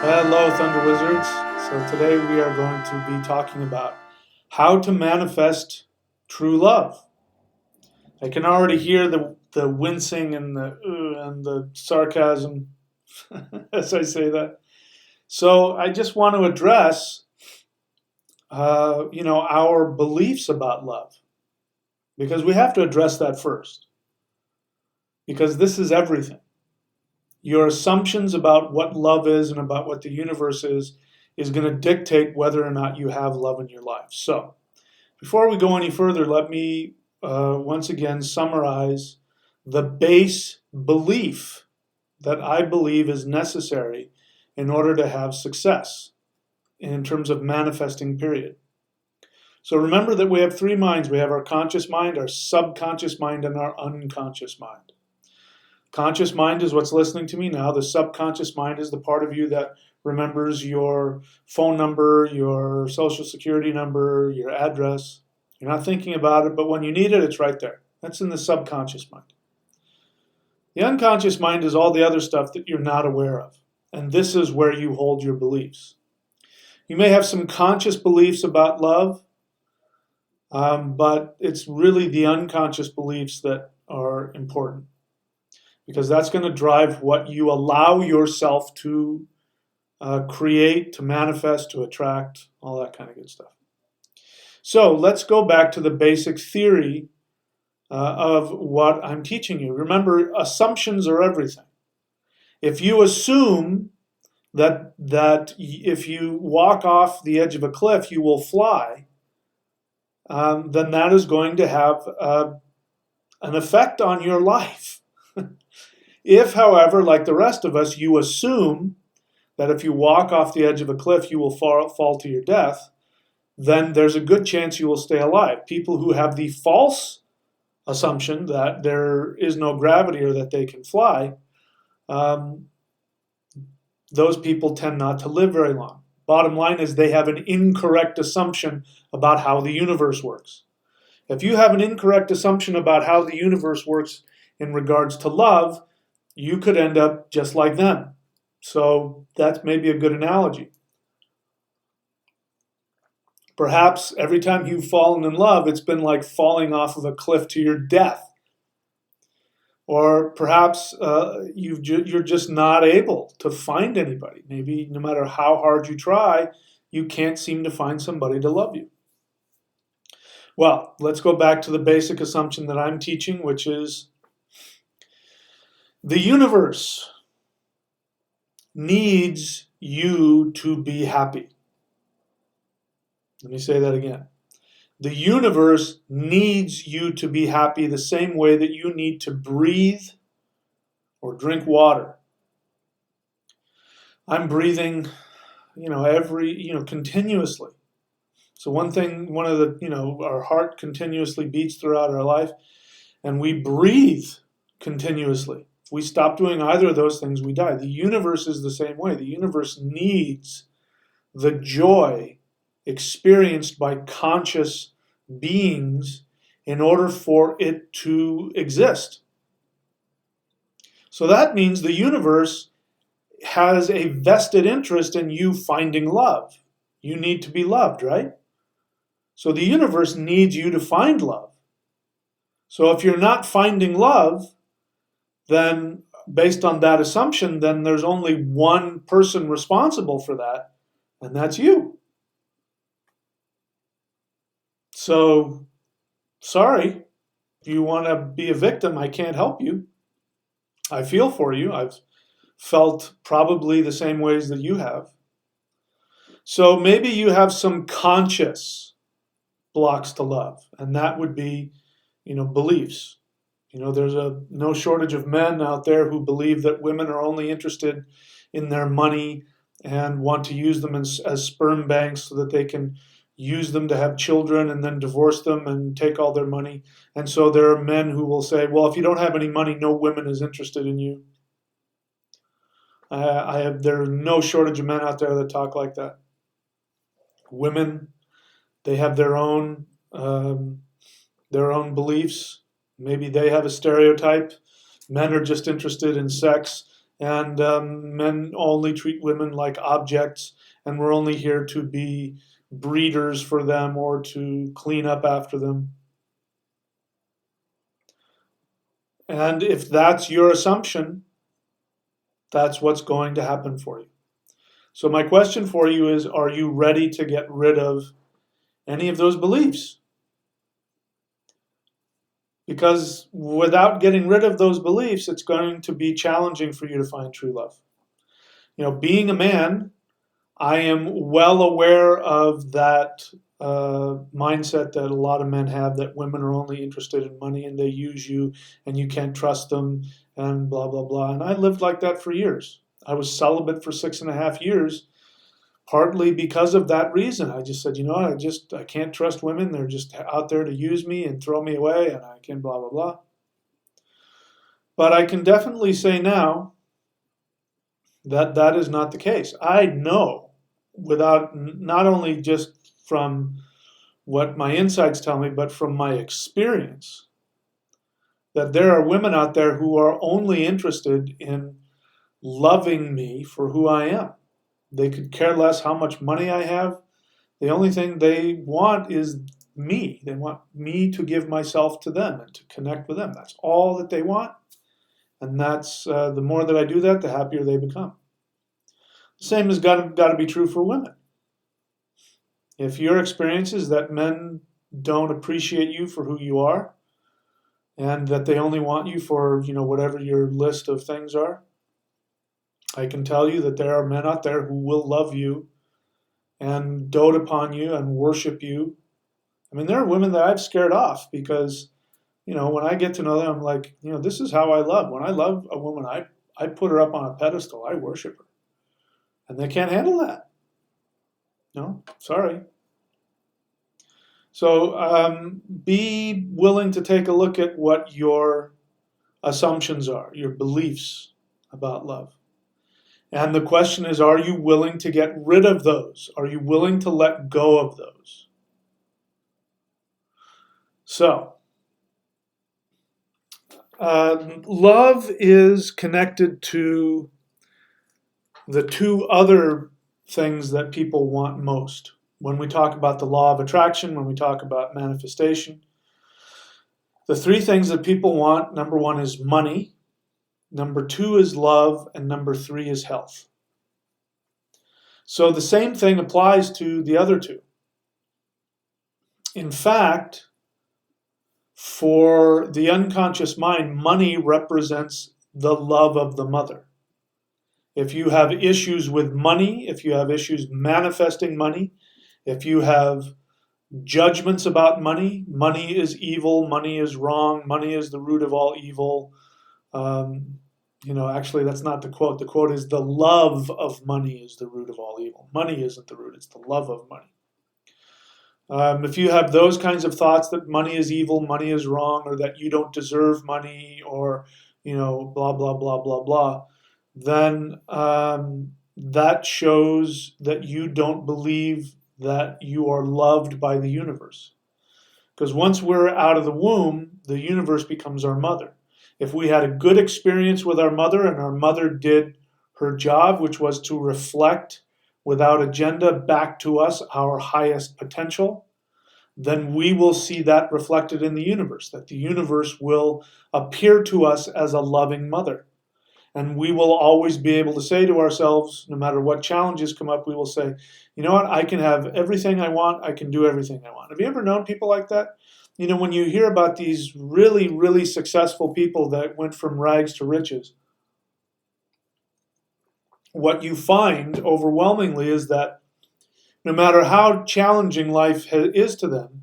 Hello, Thunder Wizards. So, today we are going to be talking about how to manifest true love. I can already hear the wincing and the sarcasm as I say that. So, I just want to address, our beliefs about love because we have to address that first because this is everything. Your assumptions about what love is and about what the universe is going to dictate whether or not you have love in your life. So, before we go any further, let me once again summarize the base belief that I believe is necessary in order to have success in terms of manifesting, period. So remember that we have three minds. We have our conscious mind, our subconscious mind, and our unconscious mind. Conscious mind is what's listening to me now. The subconscious mind is the part of you that remembers your phone number, your social security number, your address. You're not thinking about it, but when you need it, it's right there. That's in the subconscious mind. The unconscious mind is all the other stuff that you're not aware of. And this is where you hold your beliefs. You may have some conscious beliefs about love, but it's really the unconscious beliefs that are important because that's going to drive what you allow yourself to create, to manifest, to attract, all that kind of good stuff. So let's go back to the basic theory of what I'm teaching you. Remember, assumptions are everything. If you assume that if you walk off the edge of a cliff, you will fly, then that is going to have an effect on your life. If, however, like the rest of us, you assume that if you walk off the edge of a cliff, you will fall to your death, then there's a good chance you will stay alive. People who have the false assumption that there is no gravity or that they can fly, those people tend not to live very long. Bottom line is they have an incorrect assumption about how the universe works. If you have an incorrect assumption about how the universe works in regards to love, you could end up just like them. So that's maybe a good analogy. Perhaps every time you've fallen in love, it's been like falling off of a cliff to your death. Or perhaps you're just not able to find anybody. Maybe no matter how hard you try, you can't seem to find somebody to love you. Well, let's go back to the basic assumption that I'm teaching, which is the universe needs you to be happy. Let me say that again. The universe needs you to be happy the same way that you need to breathe or drink water. I'm breathing, continuously. So one of the, our heart continuously beats throughout our life, and we breathe continuously. If we stop doing either of those things, we die. The universe is the same way. The universe needs the joy experienced by conscious beings in order for it to exist. So that means the universe has a vested interest in you finding love. You need to be loved, right? So the universe needs you to find love. So if you're not finding love, then based on that assumption, then there's only one person responsible for that, and that's you. So, sorry, if you want to be a victim, I can't help you. I feel for you. I've felt probably the same ways that you have. So maybe you have some conscious blocks to love, and that would be, beliefs. There's no shortage of men out there who believe that women are only interested in their money and want to use them as sperm banks so that they can use them to have children and then divorce them and take all their money. And so there are men who will say, well, if you don't have any money, no woman is interested in you. There are no shortage of men out there that talk like that. Women, they have their own beliefs. Maybe they have a stereotype. Men are just interested in sex and men only treat women like objects, and we're only here to be breeders for them or to clean up after them. And if that's your assumption, that's what's going to happen for you. So my question for you is, are you ready to get rid of any of those beliefs? Because without getting rid of those beliefs, it's going to be challenging for you to find true love. Being a man, I am well aware of that mindset that a lot of men have, that women are only interested in money and they use you and you can't trust them and blah, blah, blah. And I lived like that for years. I was celibate for 6.5 years, partly because of that reason. I just said, I can't trust women. They're just out there to use me and throw me away, and I can blah, blah, blah. But I can definitely say now that that is not the case. I know, without, not only just from what my insights tell me, but from my experience, that there are women out there who are only interested in loving me for who I am. They could care less how much money I have. The only thing they want is me. They want me to give myself to them and to connect with them. That's all that they want. And that's the more that I do that, the happier they become. The same has got to be true for women. If your experience is that men don't appreciate you for who you are, and that they only want you for, whatever your list of things are, I can tell you that there are men out there who will love you and dote upon you and worship you. I mean, there are women that I've scared off because, when I get to know them, I'm like, this is how I love. When I love a woman, I put her up on a pedestal. I worship her. And they can't handle that. No, sorry. So be willing to take a look at what your assumptions are, your beliefs about love. And the question is, are you willing to get rid of those? Are you willing to let go of those? So, love is connected to the two other things that people want most. When we talk about the law of attraction, when we talk about manifestation, the three things that people want, number one is money, number two is love, and number three is health. So the same thing applies to the other two. In fact, for the unconscious mind, money represents the love of the mother. If you have issues with money, if you have issues manifesting money, if you have judgments about money, money is evil, money is wrong, money is the root of all evil. Actually, that's not the quote. The quote is, the love of money is the root of all evil. Money isn't the root, it's the love of money. If you have those kinds of thoughts that money is evil, money is wrong, or that you don't deserve money, or, blah, blah, blah, blah, blah, then that shows that you don't believe that you are loved by the universe. Because once we're out of the womb, the universe becomes our mother. If we had a good experience with our mother and our mother did her job, which was to reflect without agenda back to us our highest potential, then we will see that reflected in the universe, that the universe will appear to us as a loving mother. And we will always be able to say to ourselves, no matter what challenges come up, we will say, you know what, I can have everything I want, I can do everything I want. Have you ever known people like that? When you hear about these really, really successful people that went from rags to riches, what you find overwhelmingly is that no matter how challenging life is to them,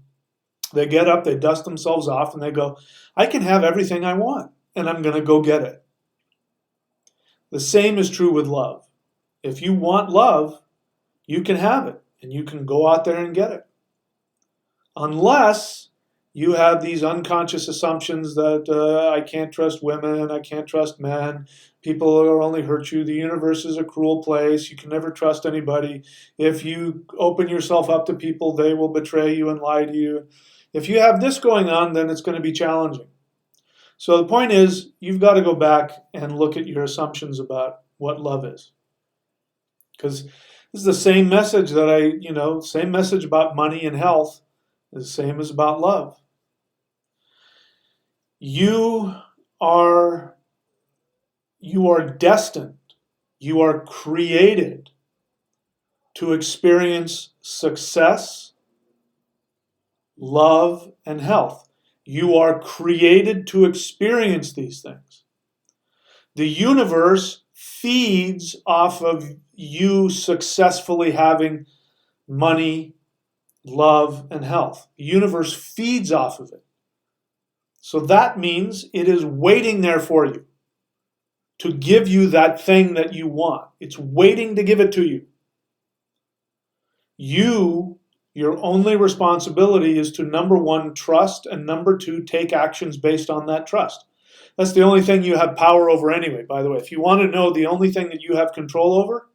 they get up, they dust themselves off, and they go, I can have everything I want, and I'm going to go get it. The same is true with love. If you want love, you can have it, and you can go out there and get it. Unless you have these unconscious assumptions that I can't trust women, I can't trust men, people will only hurt you, the universe is a cruel place, you can never trust anybody. If you open yourself up to people, they will betray you and lie to you. If you have this going on, then it's going to be challenging. So the point is, you've got to go back and look at your assumptions about what love is. Because this is the same message that same message about money and health, is the same as about love. You are destined, you are created to experience success, love, and health. You are created to experience these things. The universe feeds off of you successfully having money, love, and health. The universe feeds off of it. So that means it is waiting there for you to give you that thing that you want. It's waiting to give it to you. Your only responsibility is to, number one, trust, and number two, take actions based on that trust. That's the only thing you have power over anyway, by the way. If you want to know the only thing that you have control over,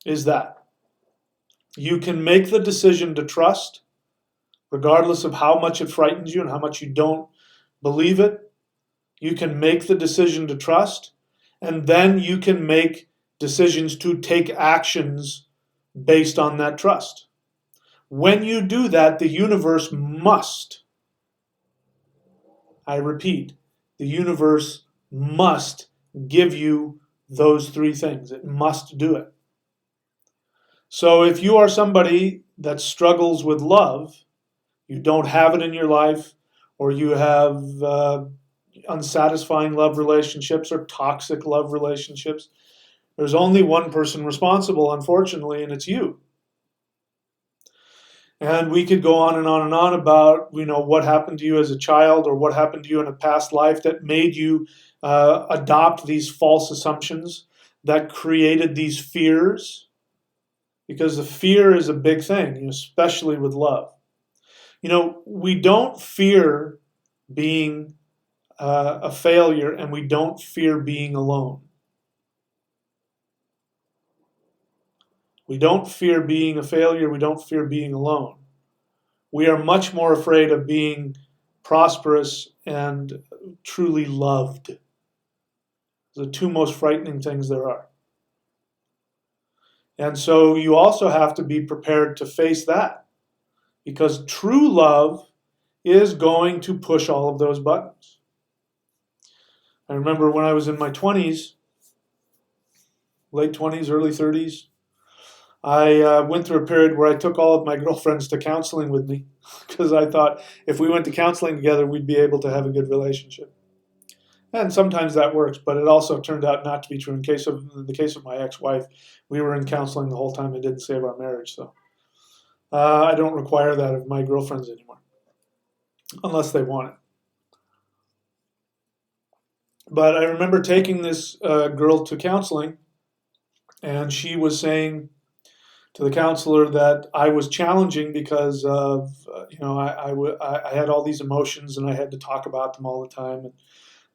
is that. You can make the decision to trust, regardless of how much it frightens you and how much you don't believe it. You can make the decision to trust, and then you can make decisions to take actions based on that trust. When you do that, the universe must, I repeat, the universe must give you those three things. It must do it. So if you are somebody that struggles with love, you don't have it in your life, or you have unsatisfying love relationships or toxic love relationships, there's only one person responsible, unfortunately, and it's you. And we could go on and on and on about, what happened to you as a child or what happened to you in a past life that made you adopt these false assumptions, that created these fears. Because the fear is a big thing, especially with love. We don't fear being a failure, and we don't fear being alone. We don't fear being a failure. We don't fear being alone. We are much more afraid of being prosperous and truly loved. The two most frightening things there are. And so you also have to be prepared to face that, because true love is going to push all of those buttons. I remember when I was in my 20s, late 20s, early 30s, I went through a period where I took all of my girlfriends to counseling with me, because I thought if we went to counseling together, we'd be able to have a good relationship. And sometimes that works, but it also turned out not to be true. In the case of my ex-wife, we were in counseling the whole time. It didn't save our marriage, so I don't require that of my girlfriends anymore, unless they want it. But I remember taking this girl to counseling, and she was saying to the counselor that I was challenging because of, I had all these emotions and I had to talk about them all the time. And,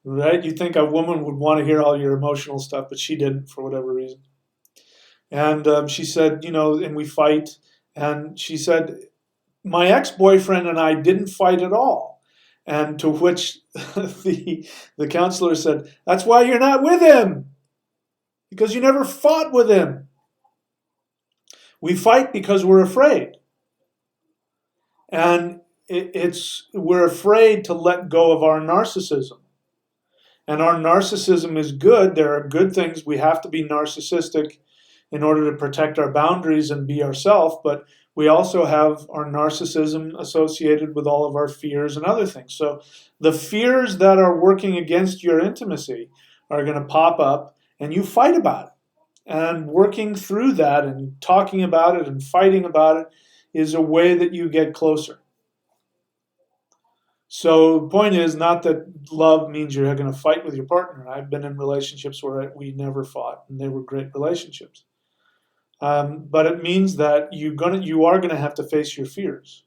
right? You'd think a woman would want to hear all your emotional stuff, but she didn't for whatever reason. And she said, and we fight. And she said, my ex-boyfriend and I didn't fight at all. And to which the counselor said, that's why you're not with him, because you never fought with him. We fight because we're afraid. And we're afraid to let go of our narcissism. And our narcissism is good. There are good things. We have to be narcissistic in order to protect our boundaries and be ourselves, but we also have our narcissism associated with all of our fears and other things. So the fears that are working against your intimacy are going to pop up, and you fight about it. And working through that and talking about it and fighting about it is a way that you get closer. So the point is not that love means you're going to fight with your partner. I've been in relationships where we never fought, and they were great relationships. But it means that you are going to have to face your fears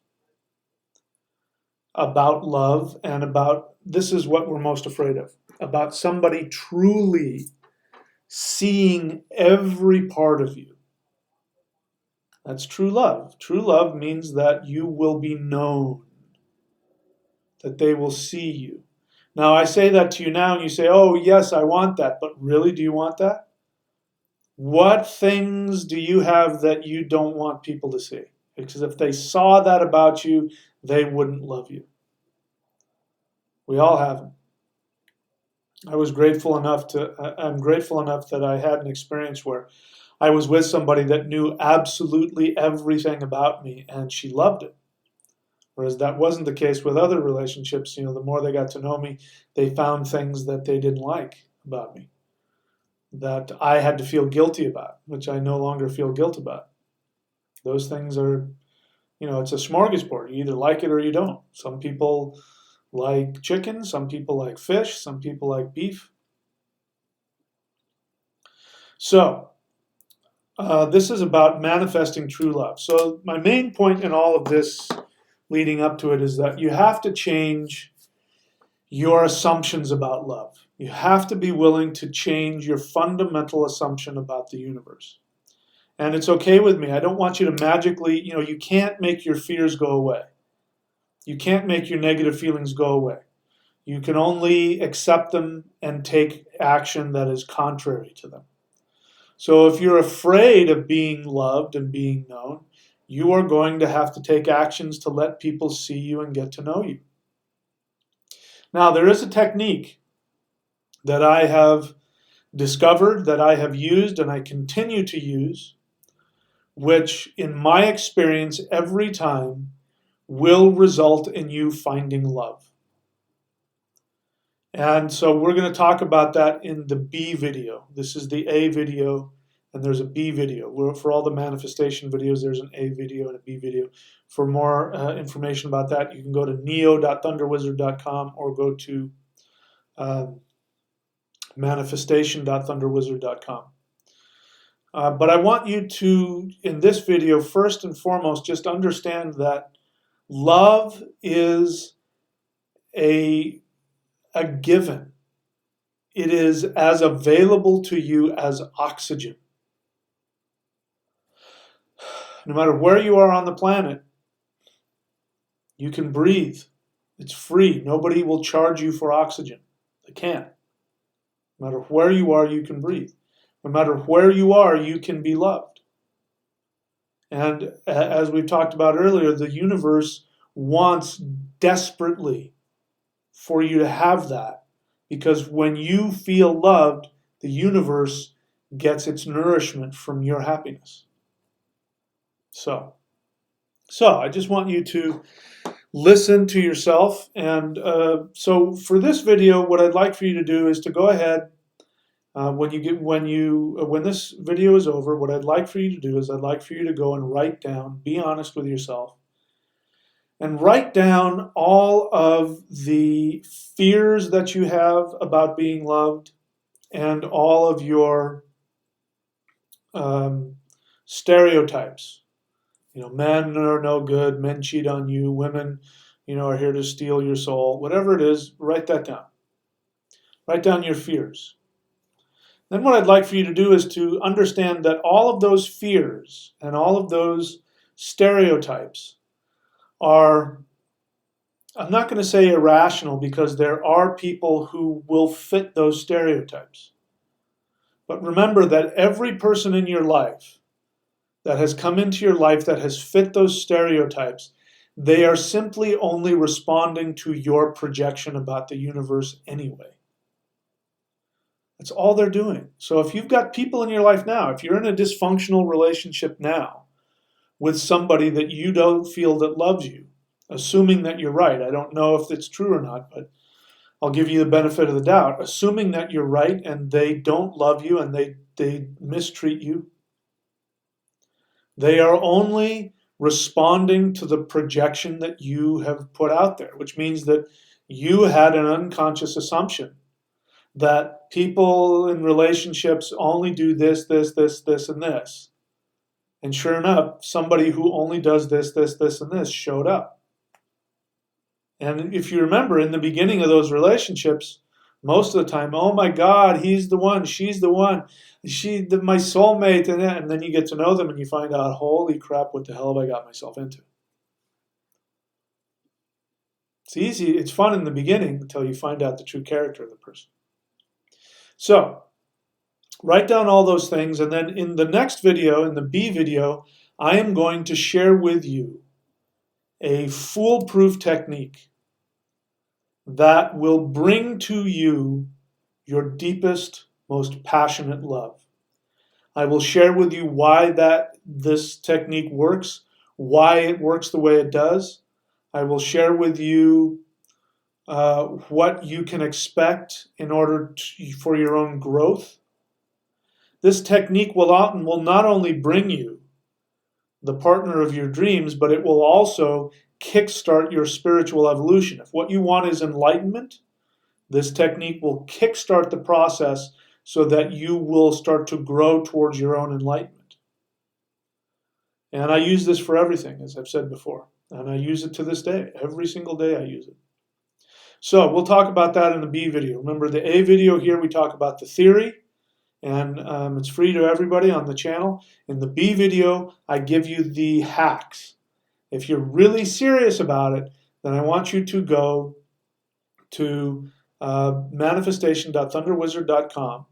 about love and about, this is what we're most afraid of, about somebody truly seeing every part of you. That's true love. True love means that you will be known, that they will see you. Now, I say that to you now, and you say, oh, yes, I want that. But really, do you want that? What things do you have that you don't want people to see? Because if they saw that about you, they wouldn't love you. We all have them. I'm grateful enough that I had an experience where I was with somebody that knew absolutely everything about me, and she loved it. Whereas that wasn't the case with other relationships. The more they got to know me, they found things that they didn't like about me, that I had to feel guilty about, which I no longer feel guilt about. Those things are, it's a smorgasbord. You either like it or you don't. Some people like chicken, some people like fish, some people like beef. So, this is about manifesting true love. So, my main point in all of this leading up to it is that you have to change your assumptions about love. You have to be willing to change your fundamental assumption about the universe. And it's okay with me. I don't want you to magically, you can't make your fears go away. You can't make your negative feelings go away. You can only accept them and take action that is contrary to them. So if you're afraid of being loved and being known, you are going to have to take actions to let people see you and get to know you. Now, there is a technique that I have discovered, that I have used, and I continue to use, which in my experience every time will result in you finding love. And so we're going to talk about that in the B video. This is the A video, and there's a B video. For all the manifestation videos, there's an A video and a B video. For more information about that, you can go to neo.thunderwizard.com or go to manifestation.thunderwizard.com. But I want you to, in this video, first and foremost, just understand that love is a given. It is as available to you as oxygen. No matter where you are on the planet, you can breathe. It's free. Nobody will charge you for oxygen. They can't. No matter where you are, you can breathe. No matter where you are, you can be loved. And as we've talked about earlier, the universe wants desperately for you to have that, because when you feel loved, the universe gets its nourishment from your happiness. So I just want you to listen to yourself. And so for this video, what I'd like for you to do is to go ahead, when this video is over, what I'd like for you to do is I'd like for you to go and write down, be honest with yourself, and write down all of the fears that you have about being loved and all of your stereotypes. Men are no good, men cheat on you, women, are here to steal your soul. Whatever it is, write that down. Write down your fears. Then what I'd like for you to do is to understand that all of those fears and all of those stereotypes are, I'm not going to say irrational, because there are people who will fit those stereotypes. But remember that every person in your life that has come into your life that has fit those stereotypes, they are simply only responding to your projection about the universe anyway. That's all they're doing. So if you've got people in your life now, if you're in a dysfunctional relationship now with somebody that you don't feel that loves you, assuming that you're right, I don't know if it's true or not, but I'll give you the benefit of the doubt, assuming that you're right and they don't love you and they mistreat you, they are only responding to the projection that you have put out there, which means that you had an unconscious assumption that people in relationships only do this, this, this, this, and this. And sure enough, somebody who only does this, this, this, and this showed up. And if you remember, in the beginning of those relationships, most of the time, oh my God, he's the one, she's the one, my soulmate, and then you get to know them and you find out, holy crap, what the hell have I got myself into? It's easy, it's fun in the beginning until you find out the true character of the person. So, write down all those things, and then in the next video, in the B video, I am going to share with you a foolproof technique that will bring to you your deepest, most passionate love. I will share with you why this technique works, why it works the way it does. I will share with you what you can expect in order for your own growth. This technique will not only bring you the partner of your dreams, but it will also kickstart your spiritual evolution. If what you want is enlightenment, this technique will kickstart the process so that you will start to grow towards your own enlightenment. And I use this for everything, as I've said before. And I use it to this day. Every single day I use it. So we'll talk about that in the B video. Remember, the A video here, we talk about the theory, and it's free to everybody on the channel. In the B video, I give you the hacks. If you're really serious about it, then I want you to go to manifestation.thunderwizard.com.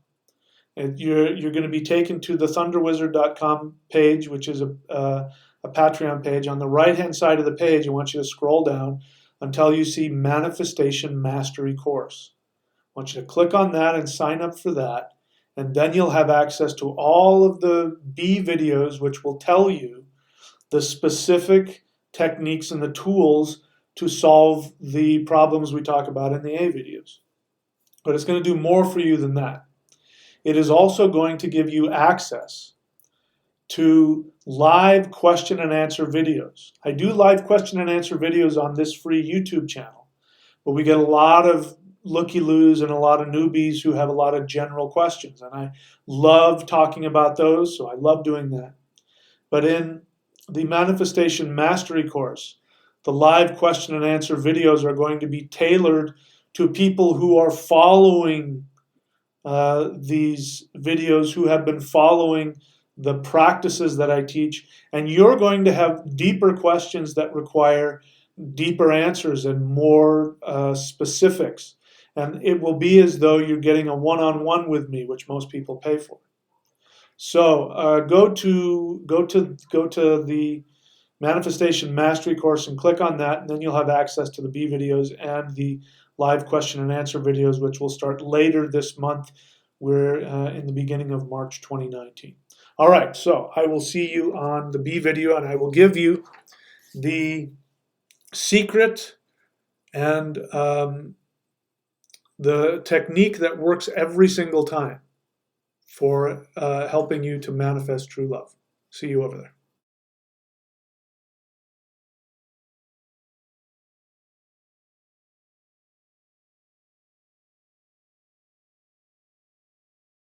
And you're going to be taken to the thunderwizard.com page, which is a Patreon page. On the right-hand side of the page, I want you to scroll down until you see Manifestation Mastery Course. I want you to click on that and sign up for that. And then you'll have access to all of the B videos, which will tell you the specific techniques and the tools to solve the problems we talk about in the A videos. But it's going to do more for you than that. It is also going to give you access to live question and answer videos. I do live question and answer videos on this free YouTube channel, but we get a lot of looky-loos and a lot of newbies who have a lot of general questions, and I love talking about those, so I love doing that. But in the Manifestation Mastery course, the live question and answer videos are going to be tailored to people who are following these videos, who have been following the practices that I teach, and you're going to have deeper questions that require deeper answers and more specifics. And it will be as though you're getting a one-on-one with me, which most people pay for. So go to the Manifestation Mastery course and click on that, and then you'll have access to the B videos and the live question and answer videos, which will start later this month. We're in the beginning of March 2019. All right, so I will see you on the B video, and I will give you the secret and the technique that works every single time for helping you to manifest true love. See you over there.